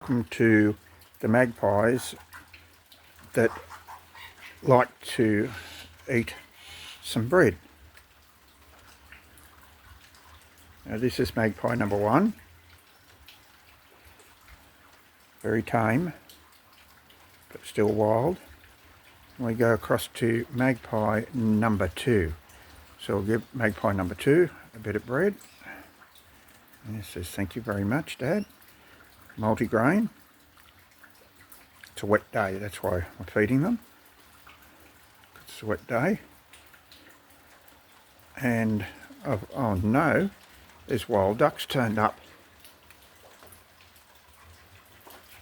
Welcome to the magpies that like to eat some bread. Now this is magpie number 1. Very tame, but still wild. And we go across to magpie number 2. So we'll give magpie number 2 a bit of bread. And he says, "Thank you very much, Dad." Multigrain. It's a wet day, that's why I'm feeding them. It's a wet day. And oh no, there's wild ducks turned up.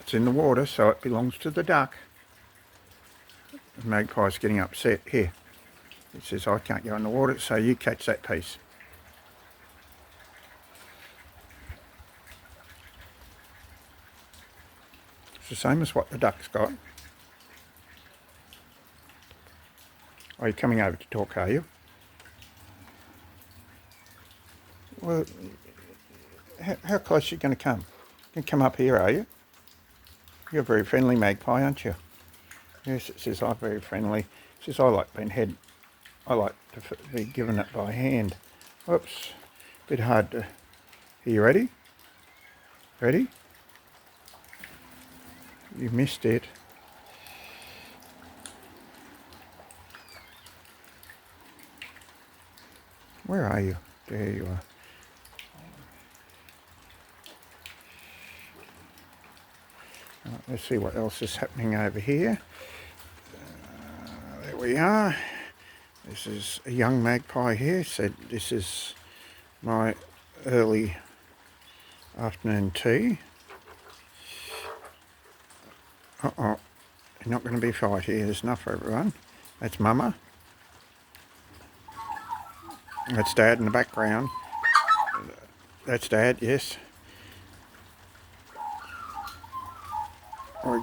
It's in the water, so it belongs to the duck. The magpie's getting upset. Here, it says, "I can't go in the water, so you catch that piece." It's the same as what the duck's got. Are you coming over to talk, are you? Well, how close are you going to come? You can come up here, are you? You're a very friendly magpie, aren't you? Yes, it says, "I'm very friendly." It says, "I like being I like to be given it by hand." Whoops, bit hard to... Are you ready? Ready? You missed it. Where are you? There you are. Right, let's see what else is happening over here. There we are. This is a young magpie here. Said this is my early afternoon tea. You're not going to be fight here. There's enough for everyone. That's Mama. That's Dad in the background. That's Dad, yes. We're going